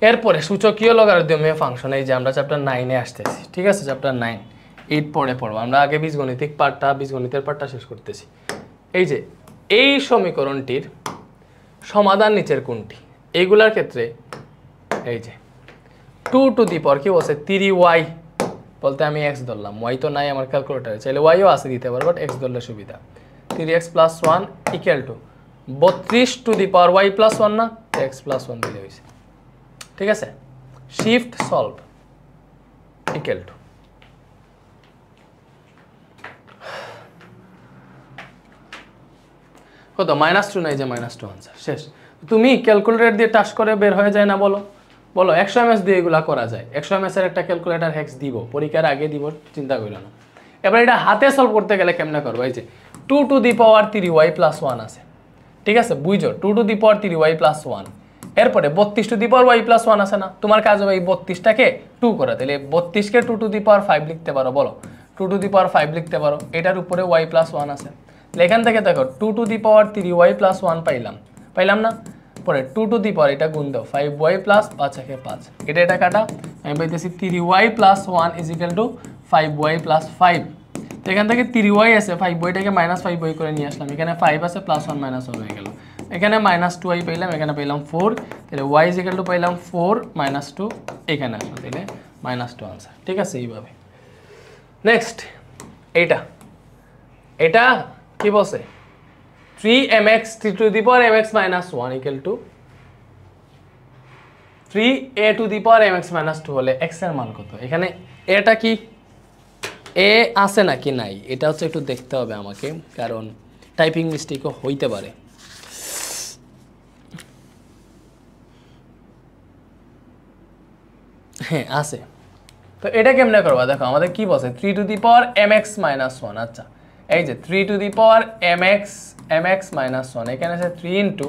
এরপরে সূচকীয় লগারিদমীয় ফাংশন, এই যে আমরা চ্যাপ্টার 9 এ আসতেছি, ঠিক আছে? চ্যাপ্টার 9 8 পরে পড়বো আমরা, আগে বীজগণিতিক পার্টটা, বীজগণিতের পার্টটা শেষ করতেছি। এই যে এই সমীকরণটির সমাধান নিচের কোনটি? এইগুলার ক্ষেত্রে এই যে 2 টু দি পাওয়ার কি বলছে 3y বলতে আমি x ধরলাম, y তো নাই আমার ক্যালকুলেটরে, চাইলে yও আছে দিতে পারবো, বাট x ধরলে সুবিধা। 3x + 1 equal to 32 two the power y + 1 না, x + 1 দিলে হইছে, ঠিক আছে? শিফট সলভ ইকুয়াল টু কত? -2 নাই যে -2 আনসার শেষ। তুমি ক্যালকুলেটর দিয়ে টাচ করে বের হয়ে যায় না? বলো বলো 100 ms দিয়ে এগুলা করা যায়। 100 ms এর একটা ক্যালকুলেটর হ্যাক্স দিব, পরীক্ষার আগে দিব, চিন্তা কইরা না। এবার এটা হাতে সলভ করতে গেলে কেমনে করব? এই যে 2 টু দি পাওয়ার 3y + 1 আছে, ঠিক আছে? বুঝছো 2 টু দি পাওয়ার 3y + 1, এরপরে 32 টু দি পাওয়ার y + 1 আছে না? তোমার কাজ হবে এই 32টাকে 2 করা, তাহলে 32 কে 2 টু দি পাওয়ার 5 লিখতে পারো, বলো 2 টু দি পাওয়ার 5 লিখতে পারো, এটার উপরে y + 1 আছে। এখান থেকে দেখো 2 টু দি পাওয়ার 3y + 1 পাইলাম না? পরে 2 টু দি পাওয়ার এটা গুণ দাও 5y + 5 একে 5, এটা কাটা, আমি পাইতেছি 3y + 1 = 5y + 5। তো এখান থেকে 3y আছে, 5yটাকে -5y করে নিয়ে আসলাম, এখানে 5 আছে, +1 -1 হয়ে গেল, এখানে -2y পাইলাম, এখানে পাইলাম 4, তাহলে y = পাইলাম 4 - 2, এখানে আসলো, তাহলে -2 আনসার, ঠিক আছে? এইভাবে নেক্সট এটা কি বলছে? 3mx 3 two the power mx - 1 = 3a two the power mx - 2 হলে x এর মান কত? এখানে এটা কি এ আছে নাকি নাই এটা হচ্ছে একটু দেখতে হবে আমাকে, কারণ টাইপিং মিস্টেকও হইতে পারে। হ্যাঁ আছে, তো এটা কেমনে করবা? দেখো আমাদের কি বলছে 3 টু দি পাওয়ার mx - 1, আচ্ছা এই যে 3 টু দি পাওয়ার mx - 1, এখানে আছে 3 ইনটু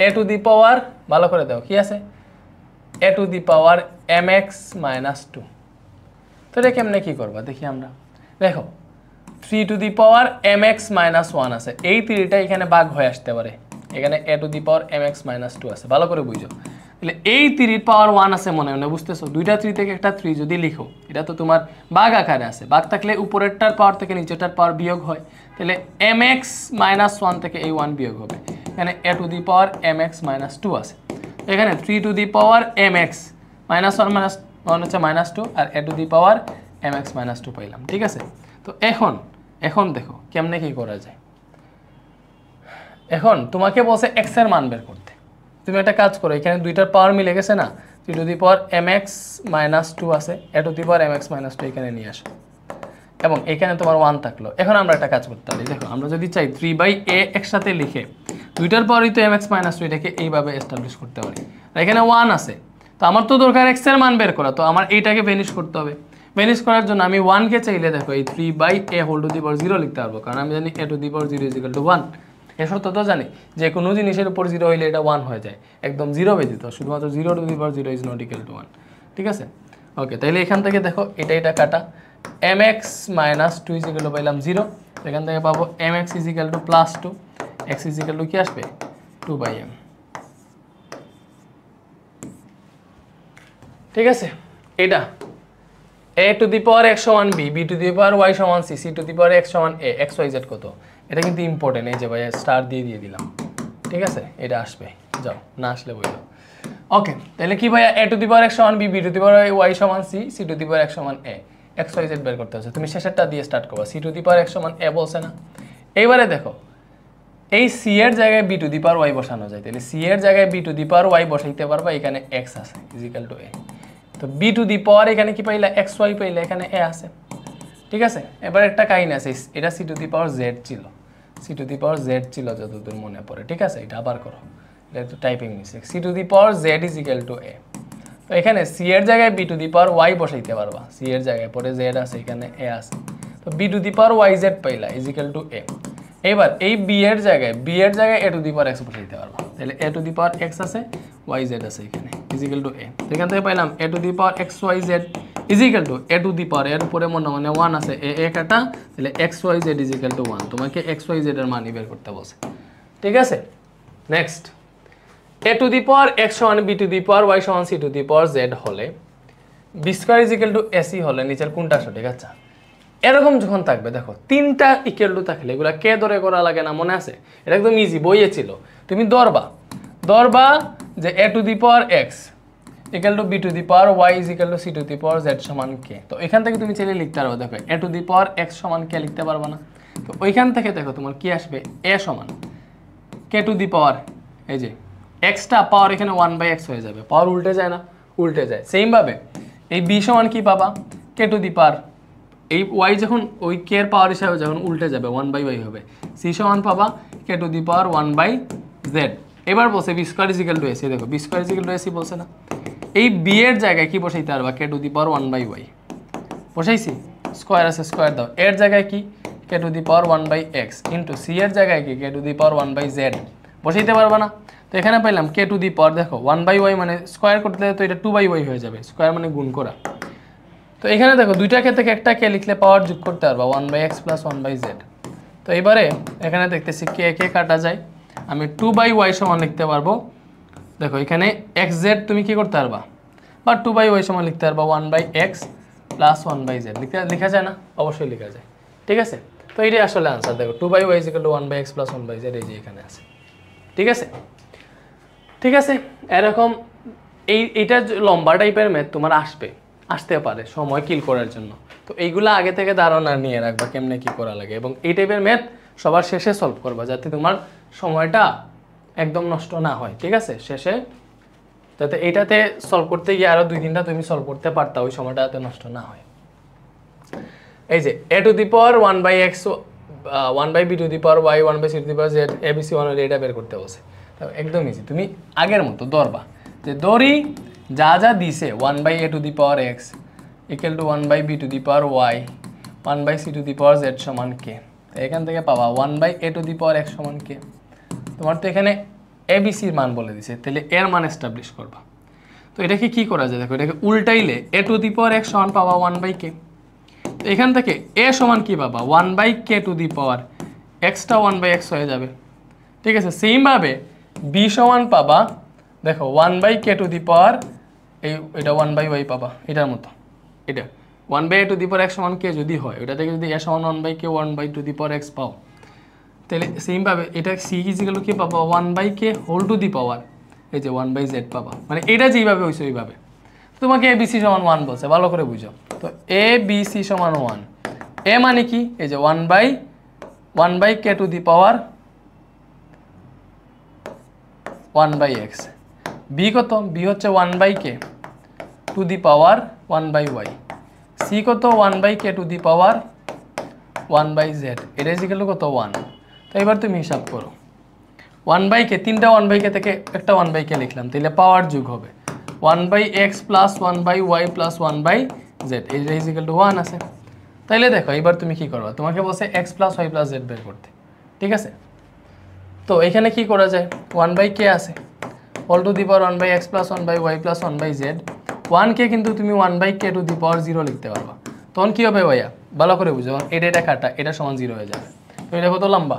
a টু দি পাওয়ার, ভালো করে দাও কি আছে, a to the power mx - 2। তো এটা কেমনে কি করবা দেখি আমরা। দেখো 3 টু দি পাওয়ার mx - 1 আছে, এই 3টা এখানে ভাগ হয়ে আসতে পারে, এখানে a to the power mx - 2 আছে, ভালো করে বুঝো। তাহলে এই 3 পাওয়ার 1 আছে মনে মনে, বুঝতেছো? দুইটা 3 থেকে একটা 3 যদি লিখো, এটা তো তোমার ভাগ আকারে আছে, ভাগ থাকলে উপরেরটার পাওয়ার থেকে নিচেরটার পাওয়ার বিয়োগ হয়, তাহলে mx - 1 থেকে এই 1 বিয়োগ হবে, এখানে a to the power mx - 2 আছে, এখানে 3 টু দি পাওয়ার mx - 1 -1 হচ্ছে -2, আর a to the power mx - 2 পাইলাম, ঠিক আছে? তো এখন দেখো কেমনে কি করা যায়। এখন তোমাকে বলছে x এর মান বের করতে, তুমি একটা কাজ করো, এখানে দুইটার পাওয়ার মিলে গেছে না, 3 টু দি পাওয়ার mx - 2 আছে, a to the power mx - 2 এখানে নিয়ে আসো, এবং এখানে তোমার 1 থাকলো। এখন আমরা একটা কাজ করতে পারি, দেখো আমরা যদি চাই 3/a একসাথে লিখে দুইটার পাওয়ারই তো mx - 2 এটাকে এইভাবে এস্টাবলিশ করতে পারি, আর এখানে 1 আছে, তো আমার তো দরকার x এর মান বের করা, তো আমার এইটাকে ভ্যানিশ করতে হবে। ভ্যানিশ করার জন্য আমি 1 কে চাইলে দেখো এই 3/a whole to the power 0 লিখতে পারবো, কারণ আমি জানি a টু দি পাওয়ার 0 = 1। এর শর্ত তো জানি যে কোনো জিনিসের উপর 0 হইলে এটা 1 হয়ে যায়, একদম 0 ব্যতীত, শুধুমাত্র 0 টু দি পাওয়ার 0 = = 1, ঠিক আছে? ওকে, তাহলে এখান থেকে দেখো এটা কাটা, mx - 2 = পাইলাম 0, এখান থেকে পাবো mx = +2, x = কি আসবে 2/m, ঠিক আছে? এটা a to the power x = b, b two the power y = c, c two the power x = a, x y z কত? এটা কিন্তু ইম্পর্টেন্ট, এই যে ভাই স্টার দিয়ে দিলাম, ঠিক আছে? এটা আসবে, যাও না আসলে বইলো। ওকে, তাহলে কি ভাইয়া a to the power x = b, b two the power y = c, c two the power x = a, x y z বের করতে হচ্ছে, তুমি শেষেরটা দিয়ে স্টার্ট করবা, c two the power x = a বলছে না? এইবারে দেখো এই c এর জায়গায় b two the power y বসানো যায়, তাহলে c এর জায়গায় b two the power y বসাইতে পারবা, এখানে x আছে = a, তো b টু দি পাওয়ার এখানে কি পাইলা xy পাইলা, এখানে a আছে, ঠিক আছে? এবার একটা কাহিনী আছে, এটা c two the power z ছিল, c two the power z ছিল যতদূর মনে পড়ে, ঠিক আছে? এটা আবার করো, এটা একটু typing mistake, c two the power z = a, তো এখানে c এর জায়গায় b two the power y বসাইতে পারবা, c এর জায়গায় পরে z আছে, এখানে a আছে, তো b two the power yz পাইলা = a। এবার এই b এর জায়গায় a to the power x বসাইতে পারবা, তাহলে a to the power x আছে, yz আছে, এখানে = a, এখান থেকে পাইলাম a to the power xyz = a to the power, এর উপরে মনে 1 আছে, a কাটা, তাহলে xyz = 1, তোমাকে xyz এর মান বের করতে বলছে, ঠিক আছে? Next a to the power x সমান b two the power y সমান c two the power z হলে b square is equal two ac হলে নিচের কোনটা সঠিক? আচ্ছা এরকম যখন থাকবে দেখো তিনটা ইকুয়াল টু থাকলে এগুলা কে ধরে করা লাগে না, মনে আছে? এটা একদম ইজি, বইয়ে ছিল। তুমি ধরবা যে a to the power x equal to b two the power y is equal two c two the power z সমান k। তো এখান থেকে তুমি চাইলে লিখতে পারবে, দেখো a to the power x সমান k লিখতে পারবে না? তো ওইখান থেকে দেখো তোমার কি আসবে, a সমান k টু দি পাওয়ার, এই যে x টা পাওয়ার এখানে 1/x হয়ে যাবে, পাওয়ার উল্টে যায় না? উল্টে যায়। সেম ভাবে এই b সমান কি পাবা, k টু দি পাওয়ার, এই y যখন ওই k এর পাওয়ার হিসাবে যখন উল্টে যাবে 1/y হবে, c সমান পাবা k to the power 1/z। এবার বসে b square is equal two ac, দেখো b square is equal two ac বলছে না? এই b এর জায়গায় কি বসাইতে পারবা, k to the power 1/y বসাইছি, স্কয়ার আছে স্কয়ার দাও, এর জায়গায় কি k to the power 1/x into c এর জায়গায় কি k to the power 1/z বসাইতে পারবা না? তো এখানে পাইলাম k টু দি পাওয়ার, দেখো 1/y মানে স্কয়ার করতে তো এটা 2/y হয়ে যাবে, স্কয়ার মানে গুণ করা। তো এখানে দেখো দুইটাকে থেকে একটা কে লিখলে পাওয়ার যোগ করতে পারবা 1/x প্লাস 1/z। তো এবারে এখানে দেখতেছি কে কে কাটা যায়, আমি 2/y সমান লিখতে পারবো, দেখো এখানে xz তুমি কি করতে পারবা, বা 2/y সমান লিখতে পারবা 1/x প্লাস 1/z লেখা যায় না? অবশ্যই লেখা যায়, ঠিক আছে? তো এটাই আসলে আনসার, দেখো 2/y is equal two 1/x plus 1/z, এই যে এখানে আছে, ঠিক আছে? ঠিক আছে, এরকম এইটা লম্বা টাইপের ম্যাথ তোমার আসতে পারে সময় কিল করার জন্য। তো এইগুলো আগে থেকে ধারণা নিয়ে রাখবা কেমনে কি করা লাগে, এবং এই টাইপের ম্যাথ সবার শেষে সলভ করবা যাতে তোমার সময়টা একদম নষ্ট না হয়, ঠিক আছে? শেষে যাতে এইটাতে সলভ করতে গিয়ে আরো 2-3টা তুমি সলভ করতে পারতা, ওই সময়টা যাতে নষ্ট না হয়। এই যে a to the power 1/x 1/b two the power y 1/c two the power z abc 1 হলে এটা বের করতে বসে, একদম ইজি। তুমি আগের মতো ধরবা যে ধরি যা যা দিছে 1/a two the power x equal to 1/b two the power y 1/c two the power z সমান k। এখান থেকে পাবা 1/a two the power x সমান k। তোমার তো এখানে abc এর মান বলে দিছে, তাহলে এর মান এস্টাবলিশ করবা। তো এটাকে কি করা যায়, দেখো এটাকে উল্টাইলে a to the power x সমান পাবা 1/k। তো এখান থেকে a সমান কি পাবা 1/k two the power x টা 1/x হয়ে যাবে, ঠিক আছে? সেম ভাবে b সমান পাবা, দেখো 1/k টু দি পাওয়ার এটা 1/y পাবা, এটার মতো এটা 1/a two the power x সমান k যদি হয়, ওটা থেকে যদি a সমান 1/k 1/2 two the power x পাও, তাহলে সেম ভাবে এটা c ইকুয়াল কি পাবা 1/k হোল টু দি পাওয়ার এই যে 1/z পাবা, মানে এটা যেভাবে হইছে ওইভাবে। তোমাকে abc সমান 1 বলছে, ভালো করে বুঝো। তো abc সমান 1, a মানে কি, এই যে 1/k two the power 1/x, b কত, b হচ্ছে 1/k two the power 1/y, c কত 1/k two the power 1/z, এটা ইকুয়াল টু কত 1। তো এবার তুমি হিসাব করো 1/k, তিনটা 1/k থেকে একটা 1/k লিখলাম, তাহলে পাওয়ার যোগ হবে 1/x plus 1/y plus 1/z, এটা ইকুয়াল টু 1 আছে। তাইলে দেখো এবার তুমি কি করবা, তোমাকে বলছে x plus y plus z বের করতে, ঠিক আছে? তো এখানে কি করা যায়, 1/k আছে whole to the power 1/x plus 1/y plus 1/z, 1k কিন্তু তুমি 1/k টু দি পাওয়ার 0 লিখতে পারবা। তখন কি হবে ভাইয়া, ভালো করে বুঝো, এটা কাটা, এটা সমান 0 হয়ে যাবে। তো এটা কত লম্বা,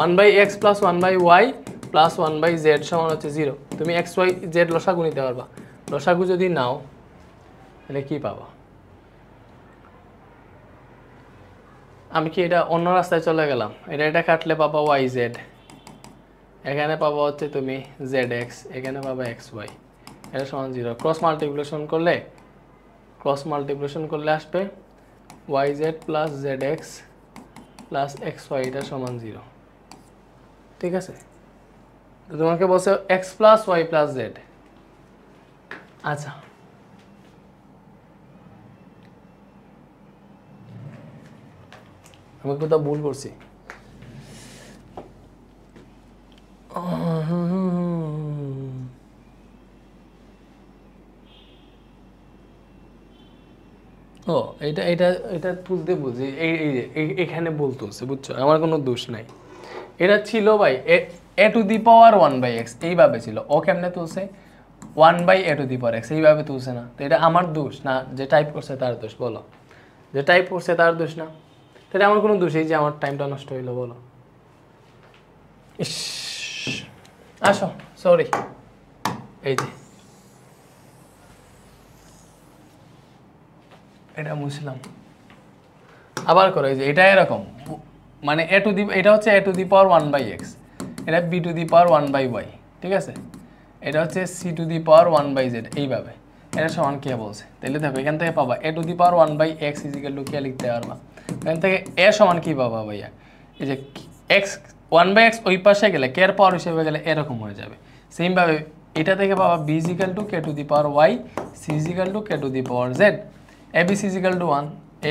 1/x plus 1/y plus 1/z সমান হচ্ছে 0। তুমি x y z লসাগু নিতে পারবা, লসাগু যদি নাও তাহলে কি পাবা, আমি কি এটা অন্য রাস্তায় চলে গেলাম, এটা কাটলে পাবা yz, এখানে পাবা হচ্ছে তুমি zx, এখানে পাবা xy, এটা সমান 0। ক্রস মাল্টিপ্লিকেশন করলে আসবে yz plus zx plus xy, এটা সমান 0, ঠিক আছে? তো তোমাকে বলছে x plus y plus z। আচ্ছা আমি কোথাও ভুল করছি, ও এটা এটা এটা তুলতে বুঝি, এখানে ভুল তুলছে, বুঝছো? আমার কোনো দোষ নাই, এটা ছিল ভাই a to the power 1/x এইভাবে ছিল, ও কেমনে তুলছে 1/a two the power x এইভাবে তুলছে না। তো এটা আমার দোষ না, যে টাইপ করছে তার দোষ, বলো? যে টাইপ করছে তার দোষ না, তাহলে আমার কোনো দোষ, এই যে আমার টাইমটা নষ্ট হইলো, বলো? ইস আসো, সরি। এই যে এটা মুছলাম, আবার করো। এই যে এটা এরকম, মানে a টু দি, এটা হচ্ছে a to the power 1/x, এটা b two the power 1/y, ঠিক আছে? এটা হচ্ছে c two the power 1/z, এইভাবে। এটা সমান কে বলছে? তাহলে দেখো এখান থেকে পাবা a to the power 1/x is equal to কে লিখতে পারবা। এখান থেকে a সমান কি পাবা ভাইয়া? এই যে x 1/x ওই পাশে গেলে কে এর পাওয়ার হিসেবে গেলে এরকম হয়ে যাবে। সেম ভাবে এটা থেকে পাবা b is equal to k to the power y, c is equal to k to the power z, abc is equal to 1,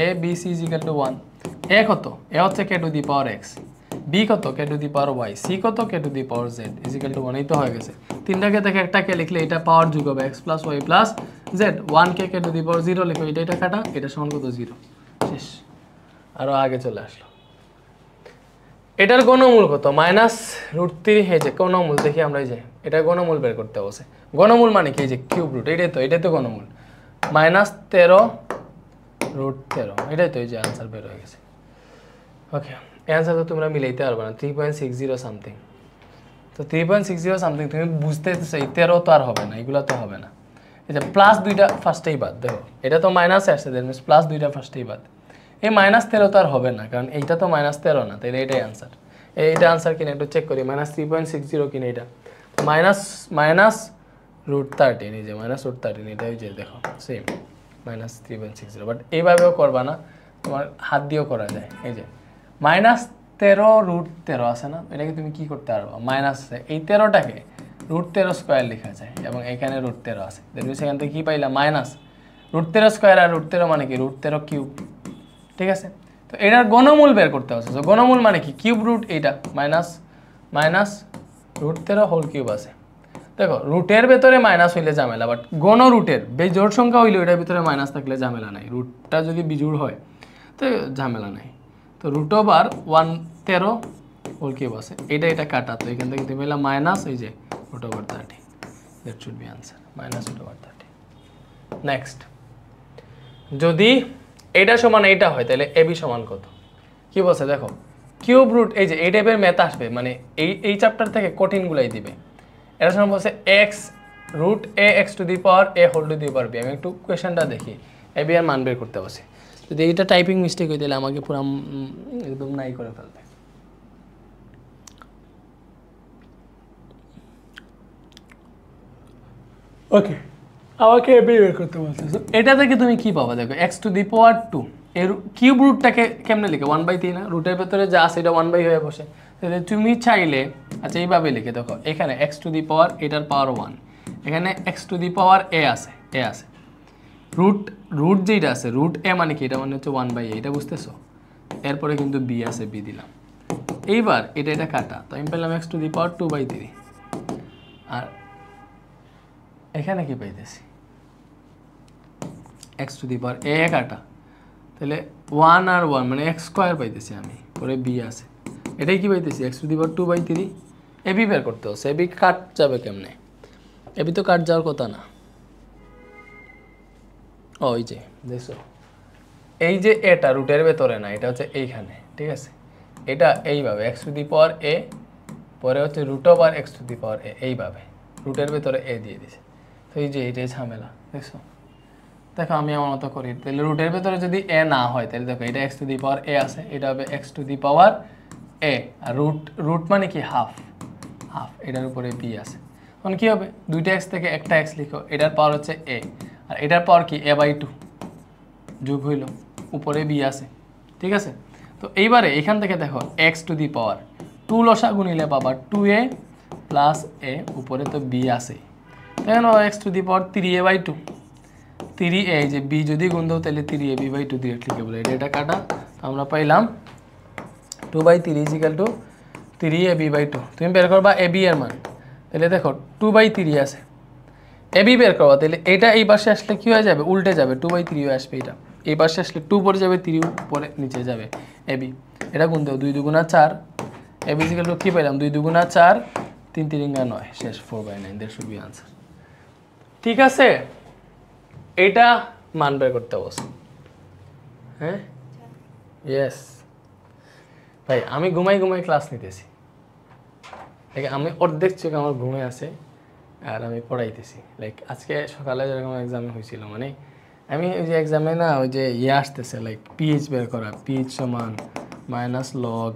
abc is equal to 1। a কত? a হচ্ছে k to the power x, b কত? k to the power y, c কত? k to the power z is equal to 1। এই তো হয়ে গেছে। তিনটাকে থেকে একটাকে লিখলে এটা পাওয়ার যোগ হবে x plus y plus z। 1 কে k টু দি পাওয়ার 0 লিখো, এটা কাটা, এটা সমান কত? 0। শেষ। আরো আগে চলে আসলো। এটার ঘনমূল কত? -√3। এই যে ঘনমূল দেখি আমরা, এই যে এটা ঘনমূল বের করতে বসে। ঘনমূল মানে কি? এই যে কিউব রুট, এটাই তো ঘনমূল। -13√13, এটাই তো, এই যে आंसर বের হয়ে গেছে। ওকে, এই आंसर তো তোমরা মিলাইতে পারবে না, 3.60 সামথিং। তো 3.60 সামথিং তুমি বুঝতেছো, এই 13 তো আর হবে না, এগুলা তো হবে না। এই যে প্লাস দুইটা ফার্স্টেই বাদ, দেখো এটা তো মাইনাসে আসছে, দ্যাট মিন্স প্লাস দুইটা ফার্স্টেই বাদ। এই -13 তো আর হবে না, কারণ এইটা তো -13 না, তাইলে এটাই आंसर। এইটা आंसर কিনা একটু চেক করি, -3.60 কিনা এটা, -√13, এই যে -√13, এটা ওই যে দেখো সেম -3.60। বাট এইভাবেও করবা না, তোমার হাত দিয়েও করা যায়। এই যে -13√13 আছে না, এটাকে তুমি কি করতে পারবা? মাইনাস এই 13টাকে √13 স্কয়ার লেখা যায়, এবং এখানে √13 আছে, দেখো সেখান থেকে কি পাইলা? -√13 স্কয়ার, আর √13 মানে কি? √13 কিউব, ঠিক আছে? তো এটার ঘনমূল বের করতে হবে। তো ঘনমূল মানে কি? কিউব রুট, এইটা -√13 হোল কিউব আছে। দেখো রুটের ভেতরে মাইনাস হইলে ঝামেলা, বাট ঘন রুটের বেজোড় সংখ্যা হইলে ওইটার ভিতরে মাইনাস থাকলে ঝামেলা নাই। রুটটা যদি বিজোড় হয় তো ঝামেলা নাই। তো √113 হোল কিউব আছে, এটা কাটা, তো এখান থেকে তুমি পেলাম মাইনাস, এই যে √30, that should be answer, -√30। Next, যদি এটা সমান এইটা হয় তাহলে ab সমান কত? কি বলছে দেখো, কিউব রুট, এই যে এই টাইপের ম্যাথ আসবে, মানে এই চ্যাপ্টার থেকে কঠিনগুলাই দিবে। এটা সমান বলছে x√a x to the power a whole to the power b। আমি একটু কোয়েশ্চেনটা দেখি, ab এর মান বের করতে বসে। যদি এইটা টাইপিং মিস্টেক হয়ে তাহলে আমাকে পুরো একদম নাই করে ফেলবে। ওকে, আমাকে ab বের করতে বলছে। এটা থেকে তুমি কি পাবা? দেখো x টু দি পাওয়ার 2 এর কিউব রুটটাকে কেমনে লিখে? 1/3 না, রুটের ভেতরে যা আছে এটা 1/, হয়ে বসে। তাহলে তুমি চাইলে, আচ্ছা এইভাবে লিখে দেখো, এখানে x টু দি পাওয়ার, এটার পাওয়ার 1, এখানে x to the power a আছে, রুট যেটা আছে, √a মানে কি? এটা মানে হচ্ছে 1/a, এটা বুঝতেছো? এরপরে কিন্তু b আছে, b দিলাম। এইবার এটা কাটা, তো আমি পেলাম x টু দি পাওয়ার 2/3। আর এখানে কি পাইতেছি? x to the power a কাটা, তাহলে 1 আর 1 মানে x স্কয়ার পাইতেছি আমি, পরে b আছে, এটাই কি পাইতেছি? x to the power 2/3। ab বের করতে হচ্ছে, ab কাট যাবে কেমনে? ab তো কাট যাওয়ার কথা না। ওই যে দেখছো, এই যে এটা রুটের ভেতরে না, এটা হচ্ছে এইখানে, ঠিক আছে? এটা এইভাবে x to the power a, পরে হচ্ছে √x to the power a, এইভাবে রুটের ভেতরে a দিয়ে দিছে। তো এই যে এইটাই ঝামেলা, দেখছো? দেখো আমি আমার মতো করি, তাহলে রুটের ভেতরে যদি a না হয় তাহলে দেখো এটা x to the power a আছে, এটা হবে x to the power a, আর রুট মানে কি? হাফ, এটার উপরে b আছে। তখন কি হবে? দুইটা x থেকে একটা x লিখো, এটার পাওয়ার হচ্ছে a, আর এটার পাওয়ার কি? a/2 যোগ হইল, উপরে b আছে, ঠিক আছে? তো এইবারে এখান থেকে দেখো x টু দি পাওয়ার 2 লসাগু নিলে পাবা 2a প্লাস a, উপরে তো b আছে, তাই না? x to the power 3a/2, 3a, এই যে b যদি গুণ দাও তাহলে 3ab/2 ডিরেক্ট লিখে বলে, এটা কাটা, আমরা পাইলাম 2/3 ইকুয়াল টু 3ab/2। তুমি বের করবা ab এর মান, তাহলে দেখো 2/3 আছে, ab বের করবা, তাহলে এটা এই পাশে আসলে কি হয়ে যাবে? উল্টে যাবে, 2/3 হয়ে আসবে। এটা এই পাশে আসলে 2 পরে যাবে, 3 পরে নিচে যাবে ab। এটা গুণ দাও, 2 2 4, ab ইকুয়াল টু কি পাইলাম? 2 2 4, 3 3 9, শেষ 4/9, দ্যাট শুড বি आंसर। ঠিক আছে, এটা মান বের করতে বসে। হ্যাঁ, ইয়েস ভাই, আমি ঘুমাই ক্লাস নিতেছি, আমি অর্ধেক চোখ আমার ঘুমে আছে, আর আমি পড়াইতেছি। লাইক আজকে সকালে যেরকম এক্সামে হয়েছিল, মানে আমি ওই যে এক্সামে না ওই যে আসতেছে লাইক পিএইচ বের করা, পিএইচ সমান মাইনাস লগ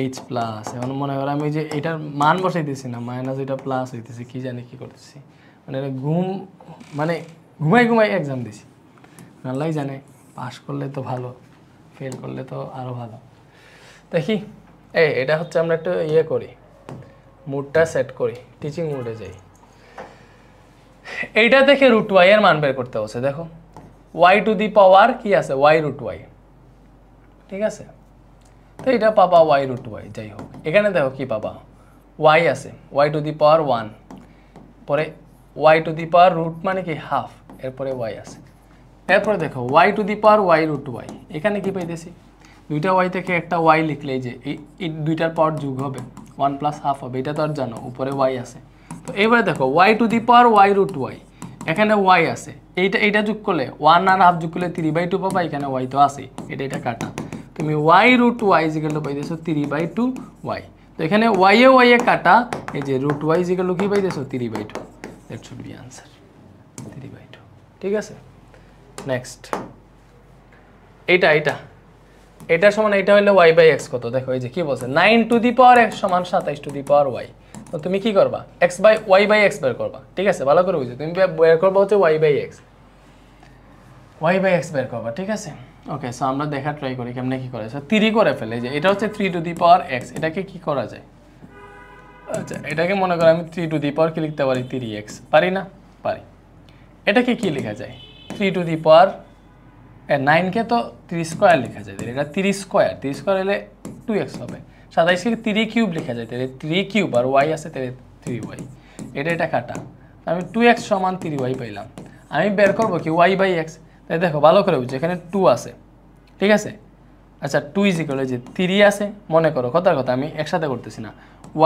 এইচ প্লাস, এখন মনে করো আমি যে এটার মান বসাইতেছি না, মাইনাস এটা প্লাস হইতেছে, কি জানি কি করতেছি, মানে মানে ঘুমাই এক্সাম দিছি। আল্লাহ জানে, পাস করলে তো ভালো, ফেল করলে তো আরও ভালো। দেখি এটা হচ্ছে আমরা একটু করি, মুডটা সেট করি, টিচিং মুডে যাই। এইটা থেকে রুট ওয়াই এর মান বের করতে হচ্ছে। দেখো ওয়াই টু দি পাওয়ার কি আছে, ওয়াই রুট ওয়াই, ঠিক আছে? তো এটা পাবা ওয়াই রুট ওয়াই। যাই হোক, এখানে দেখো কি পাবা, ওয়াই আছে, ওয়াই টু দি পাওয়ার 1, পরে y to the power root মানে কি হাফ, এরপরে ওয়াই আছে। এরপরে দেখো y to the power y root y, এখানে কি পাইতেছি, দুইটা ওয়াই থেকে একটা ওয়াই লিখলে যে এই দুইটার পাওয়ার যোগ হবে 1 প্লাস হাফ হবে, এটা তো আর জানো, উপরে ওয়াই আছে। তো এবারে দেখো y to the power y root y, এখানে ওয়াই আছে, এইটা যোগ করলে 1 আর হাফ যোগ করলে 3/2 পাবা, এখানে ওয়াই তো আছে, এটা কাটা, তুমি y root y is equal to পাইতেছো 3/2 ওয়াই। তো এখানে ওয়াই এ কাটা, এই যে রুট ওয়াই ইজিক্যাল টু কি পাইতেছো 3/2, দ্যাট শুড বি আনসার 3/2। ঠিক আছে, নেক্সট এটা সমান এটা হলে ওয়াই বাই এক্স কত, দেখো এই যে কি বলছে 9 টু দি পাওয়ার এক্স সমান 27 টু দি পাওয়ার ওয়াই। তো তুমি কি করবা, ওয়াই বাই এক্স বের করবা। ঠিক আছে, ভালো করে বুঝো, তুমি বের করবা হচ্ছে ওয়াই বাই এক্স বের করবা। ঠিক আছে, ওকে। সো আমরা দেখা ট্রাই করি কেমনে কি করে। সো 3 করে ফেলে, যে এটা হচ্ছে 3 টু দি পাওয়ার এক্স, এটাকে কি করা যায়, আচ্ছা এটাকে মনে করো আমি 3 টু দি পাওয়ার কি লিখতে পারি 3x, পারি না? পারি। এটাকে কি লেখা যায় 3 টু দি পাওয়ার 9 কে তো 3 স্কোয়ার লেখা যায়, এটা 3 স্কোয়ার হলে 2x হবে। 27 কে 3 কিউব লেখা যায়, তাহলে 3 কিউব, আর y আছে তাহলে 3y, এটা কাটা, আমি 2x সমান 3y পাইলাম। আমি বের করবো কি y বাই এক্স। তাই দেখো ভালো করে বুঝছো, এখানে 2 আছে, ঠিক আছে? আচ্ছা 2 ইজিক্যাল যে 3 আছে, মনে করো কথার কথা, আমি একসাথে করতেছি না,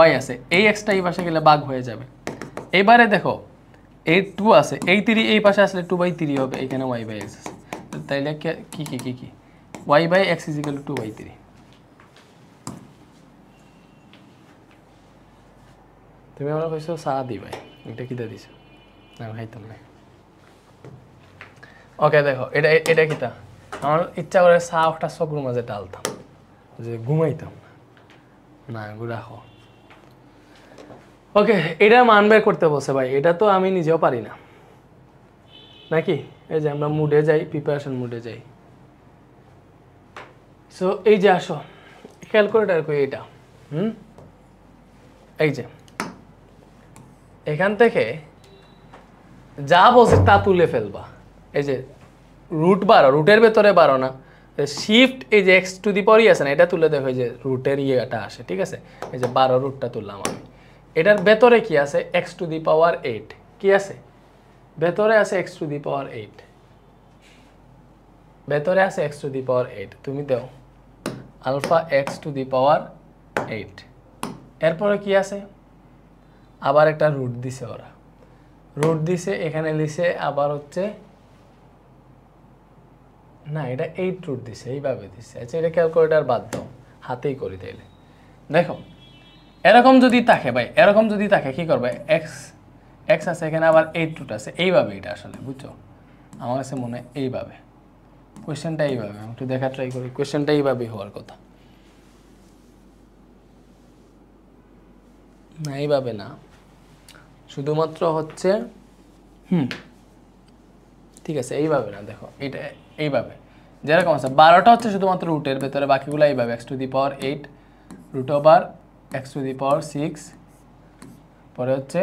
y আছে, এই এক্সটা এই পাশে গেলে ভাগ হয়ে যাবে। এবারে দেখো এই 2 আছে, এই 3 এই পাশে আসলে 2/3 হবে, এখানে y বাই এক্স আছে, তাইলে কি y by x is equal to 2/3। তুমি আমরা কইছো চা দিবাই, এটা কি দিয়ে দিছো? না খাইতাম না। ওকে দেখো এটা কিটা, আমার ইচ্ছা করে চা একটা চকুর মাঝে ডালতাম, যে ঘুমাইতাম না, রাখো। ওকে, এটা মান বের করতে বলছে ভাই, এটা তো আমি নিজেও পারি না নাকি? এই যে আমরা মুডে যাই, প্রিপারেশন মুডে যাই। সো এই যে আসো ক্যালকুলেটার কই, এটা এই যে এখান থেকে যা বলছে তা তুলে ফেলবা। এই যে রুট 12, রুটের ভেতরে 12 না, শিফট এই যে এক্স টু দি পাওয়ারই আছে না, এটা তুলে দেখো যে রুটের ইয়েটা আসে। ঠিক আছে, এই যে 12 রুটটা তুললাম আমি। এটার ভেতরে কি আছে, এক্স টু দি পাওয়ার 8, কি আছে ভেতরে আছে এক্স টু দি পাওয়ার 8, ভেতরে আছে এক্স টু দি পাওয়ার 8। তুমি দাও alpha x to the power 8, এরপরে কি আছে, আবার একটা রুট দিছে, ওরা রুট দিছে, এখানে লিখছে আবার হচ্ছে না, এটা 8 রুট দিছে, এইভাবে দিছে। আচ্ছা এটা ক্যালকুলেটার বাদ দাও, হাতেই করি তাইলে। দেখো এরকম যদি থাকে ভাই, এরকম যদি থাকে কি করবে, এক্স আছে, এখানে আবার 8 রুট আছে, এইভাবে এটা আসলে বুঝছো, আমার কাছে মনে হয় এইভাবে কোয়েশ্চেনটা এইভাবে, আমি একটু দেখা ট্রাই করি, কোয়েশ্চেনটা এইভাবেই হওয়ার কথা না, এইভাবে না, শুধুমাত্র হচ্ছে ঠিক আছে এইভাবে না, দেখো এটা এইভাবে যেরকম আছে, 12টা হচ্ছে শুধুমাত্র রুটের ভেতরে, বাকিগুলো এইভাবে x to the power 8 root over x to the power 6, পরে হচ্ছে